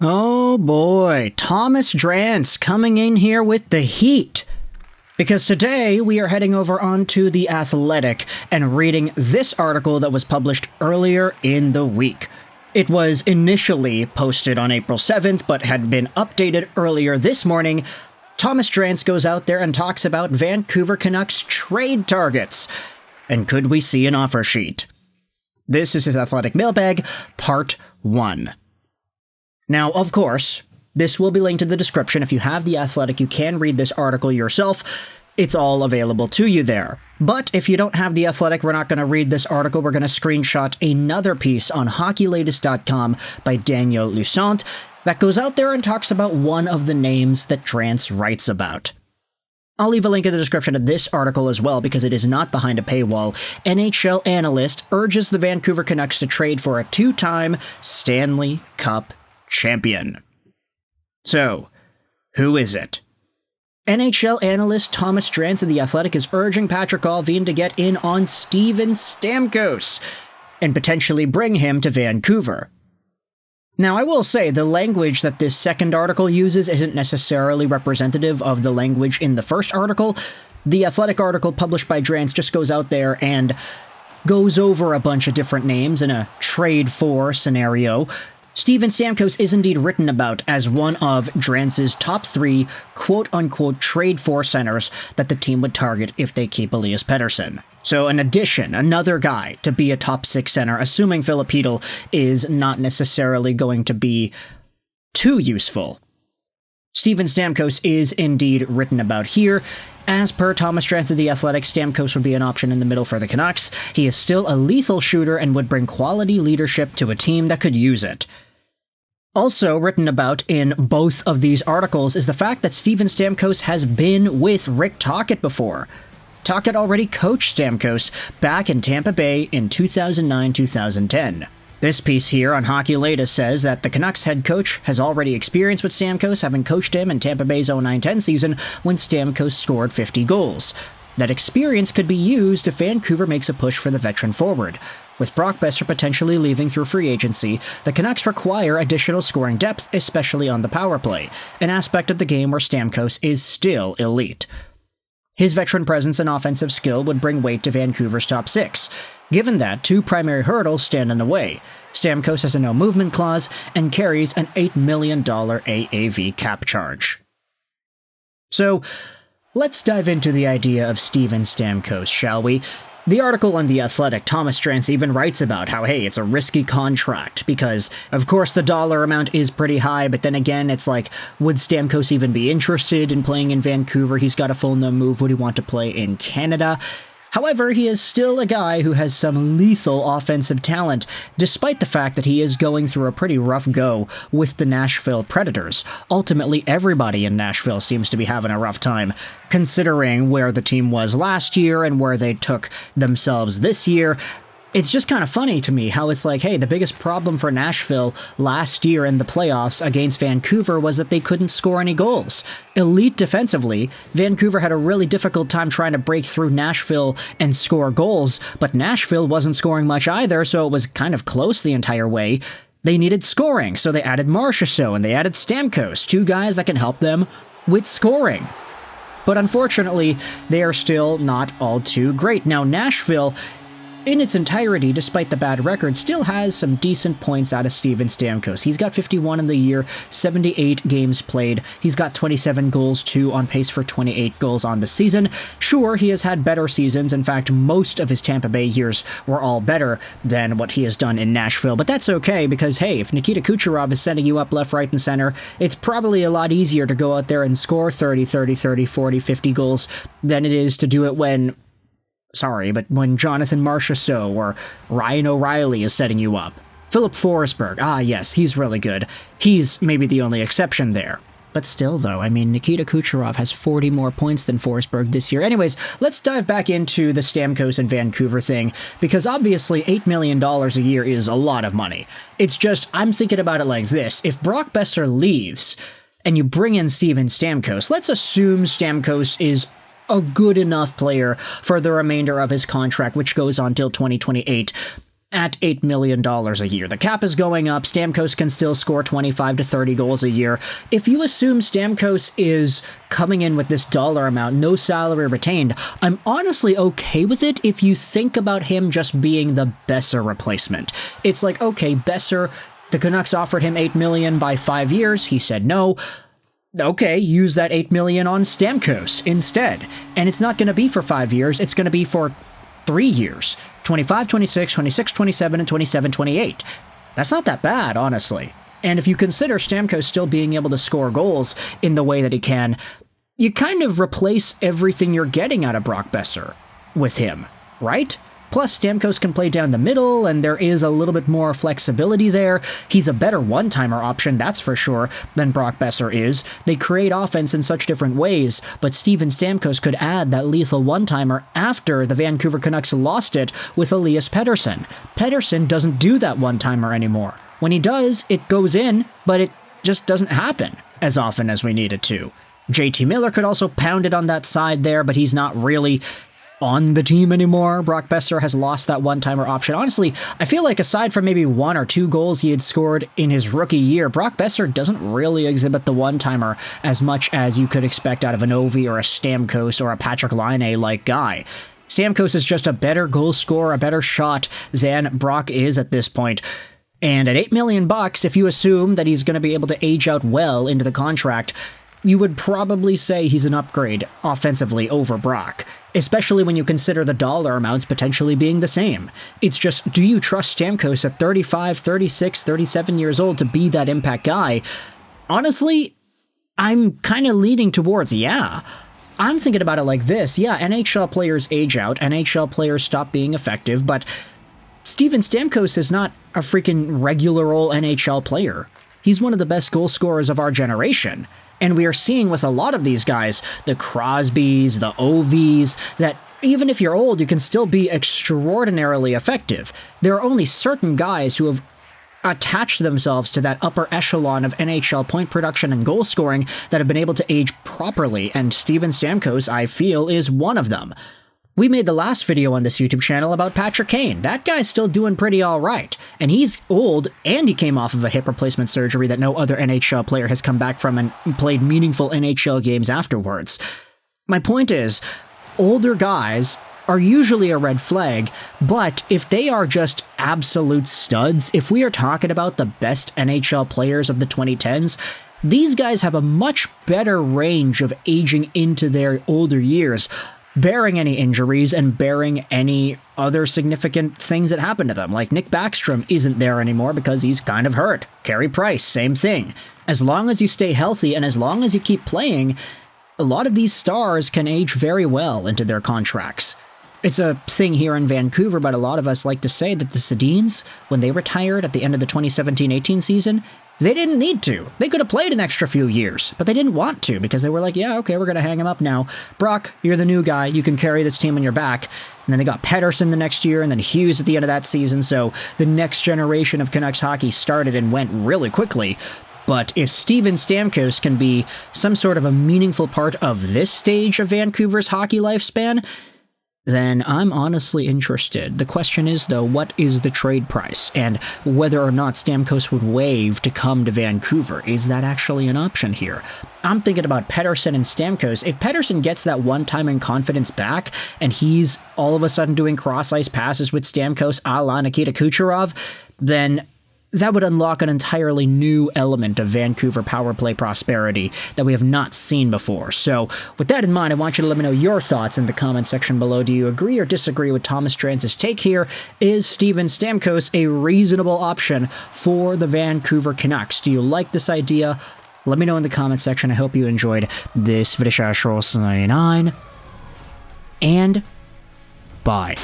Oh boy, Thomas Drance coming in here with the heat. Because today we are heading over onto The Athletic and reading this article that was published earlier in the week. It was initially posted on April 7th, but had been updated earlier this morning. Thomas Drance goes out there and talks about Vancouver Canucks trade targets. And could we see an offer sheet? This is his Athletic Mailbag, Part 1. Now, of course, this will be linked in the description. If you have The Athletic, you can read this article yourself. It's all available to you there. But if you don't have The Athletic, we're not going to read this article. We're going to screenshot another piece on hockeylatest.com by Daniel Lucent that goes out there and talks about one of the names that Drance writes about. I'll leave a link in the description of this article as well because it is not behind a paywall. NHL analyst urges the Vancouver Canucks to trade for a two-time Stanley Cup champion. So, who is it? NHL analyst Thomas Drance of The Athletic is urging Patrik Allvin to get in on Steven Stamkos and potentially bring him to Vancouver. Now, I will say the language that this second article uses isn't necessarily representative of the language in the first article. The Athletic article published by Drance just goes out there and goes over a bunch of different names in a trade-for scenario. Steven Stamkos is indeed written about as one of Drance's top 3 quote-unquote trade-for centers that the team would target if they keep Elias Pettersson. So an addition, another guy to be a top 6 center, assuming Filipino is not necessarily going to be too useful. Steven Stamkos is indeed written about here. As per Thomas Drance of The Athletic, Stamkos would be an option in the middle for the Canucks. He is still a lethal shooter and would bring quality leadership to a team that could use it. Also written about in both of these articles is the fact that Steven Stamkos has been with Rick Tocchet before. Tocchet already coached Stamkos back in Tampa Bay in 2009-2010. This piece here on Hockey Latest says that the Canucks head coach has already experience with Stamkos, having coached him in Tampa Bay's 09-10 season when Stamkos scored 50 goals. That experience could be used if Vancouver makes a push for the veteran forward. With Brock Boeser potentially leaving through free agency, the Canucks require additional scoring depth, especially on the power play, an aspect of the game where Stamkos is still elite. His veteran presence and offensive skill would bring weight to Vancouver's top 6. Given that, 2 primary hurdles stand in the way. Stamkos has a no-movement clause and carries an $8 million AAV cap charge. So, let's dive into the idea of Steven Stamkos, shall we? The article on The Athletic, Thomas Drance even writes about how, hey, it's a risky contract, because, of course, the dollar amount is pretty high, but then again, it's like, would Stamkos even be interested in playing in Vancouver? He's got a full no move. Would he want to play in Canada? However, he is still a guy who has some lethal offensive talent, despite the fact that he is going through a pretty rough go with the Nashville Predators. Ultimately, everybody in Nashville seems to be having a rough time, considering where the team was last year and where they took themselves this year. It's just kind of funny to me how it's like, hey, the biggest problem for Nashville last year in the playoffs against Vancouver was that they couldn't score any goals. Elite defensively, Vancouver had a really difficult time trying to break through Nashville and score goals, but Nashville wasn't scoring much either, so it was kind of close the entire way. They needed scoring, so they added Marchessault and they added Stamkos, 2 guys that can help them with scoring. But unfortunately, they are still not all too great. Now, Nashville, in its entirety, despite the bad record, still has some decent points out of Steven Stamkos. He's got 51 in the year, 78 games played. He's got 27 goals, too, on pace for 28 goals on the season. Sure, he has had better seasons. In fact, most of his Tampa Bay years were all better than what he has done in Nashville. But that's okay, because, hey, if Nikita Kucherov is sending you up left, right, and center, it's probably a lot easier to go out there and score 30, 40, 50 goals than it is to do it when Jonathan Marchessault or Ryan O'Reilly is setting you up. Philip Forsberg, yes, he's really good. He's maybe the only exception there. But still, though, I mean, Nikita Kucherov has 40 more points than Forsberg this year. Anyways, let's dive back into the Stamkos and Vancouver thing, because obviously $8 million a year is a lot of money. It's just, I'm thinking about it like this. If Brock Boeser leaves, and you bring in Steven Stamkos, let's assume Stamkos is a good enough player for the remainder of his contract, which goes on till 2028. at $8 million a year. The cap is going up. Stamkos can still score 25 to 30 goals a year. If you assume Stamkos is coming in with this dollar amount, no salary retained, I'm honestly okay with it if you think about him just being the Boeser replacement. It's like, okay, Boeser, the Canucks offered him $8 million by 5 years. He said no. Okay, use that $8 million on Stamkos instead. And it's not going to be for 5 years. It's going to be for 3 years. 25, 26, 26, 27, and 27, 28. That's not that bad, honestly. And if you consider Stamkos still being able to score goals in the way that he can, you kind of replace everything you're getting out of Brock Boeser with him, right? Plus, Stamkos can play down the middle, and there is a little bit more flexibility there. He's a better one-timer option, that's for sure, than Brock Boeser is. They create offense in such different ways, but Steven Stamkos could add that lethal one-timer after the Vancouver Canucks lost it with Elias Pettersson. Pettersson doesn't do that one-timer anymore. When he does, it goes in, but it just doesn't happen as often as we need it to. JT Miller could also pound it on that side there, but he's not really on the team anymore. Brock Boeser has lost that one-timer option. Honestly, I feel like aside from maybe 1 or 2 goals he had scored in his rookie year, Brock Boeser doesn't really exhibit the one-timer as much as you could expect out of an Ovi or a Stamkos or a Patrick Laine-like guy. Stamkos is just a better goal scorer, a better shot than Brock is at this point. And at $8 million, if you assume that he's going to be able to age out well into the contract, you would probably say he's an upgrade offensively over Brock, especially when you consider the dollar amounts potentially being the same. It's just, do you trust Stamkos at 35, 36, 37 years old to be that impact guy? Honestly, I'm kind of leaning towards, yeah. I'm thinking about it like this. Yeah, NHL players age out, NHL players stop being effective, but Steven Stamkos is not a freaking regular old NHL player. He's one of the best goal scorers of our generation. And we are seeing with a lot of these guys, the Crosbys, the Ovies, that even if you're old, you can still be extraordinarily effective. There are only certain guys who have attached themselves to that upper echelon of NHL point production and goal scoring that have been able to age properly, and Steven Stamkos, I feel, is one of them. We made the last video on this YouTube channel about Patrick Kane. That guy's still doing pretty alright. And he's old, and he came off of a hip replacement surgery that no other NHL player has come back from and played meaningful NHL games afterwards. My point is, older guys are usually a red flag, but if they are just absolute studs, if we are talking about the best NHL players of the 2010s, these guys have a much better range of aging into their older years, bearing any injuries and bearing any other significant things that happen to them. Like Nick Backstrom isn't there anymore because he's kind of hurt. Carey Price, same thing. As long as you stay healthy and as long as you keep playing, a lot of these stars can age very well into their contracts. It's a thing here in Vancouver, but a lot of us like to say that the Sedins, when they retired at the end of the 2017-18 season, they didn't need to. They could have played an extra few years, but they didn't want to because they were like, yeah, okay, we're going to hang him up now. Brock, you're the new guy. You can carry this team on your back. And then they got Pettersson the next year and then Hughes at the end of that season. So the next generation of Canucks hockey started and went really quickly. But if Steven Stamkos can be some sort of a meaningful part of this stage of Vancouver's hockey lifespan, then I'm honestly interested. The question is, though, what is the trade price? And whether or not Stamkos would waive to come to Vancouver. Is that actually an option here? I'm thinking about Pettersson and Stamkos. If Pettersson gets that one-time in confidence back, and he's all of a sudden doing cross-ice passes with Stamkos a la Nikita Kucherov, then that would unlock an entirely new element of Vancouver power play prosperity that we have not seen before. So, with that in mind, I want you to let me know your thoughts in the comment section below. Do you agree or disagree with Thomas Drance's take here? Is Steven Stamkos a reasonable option for the Vancouver Canucks? Do you like this idea? Let me know in the comment section. I hope you enjoyed this video. And bye.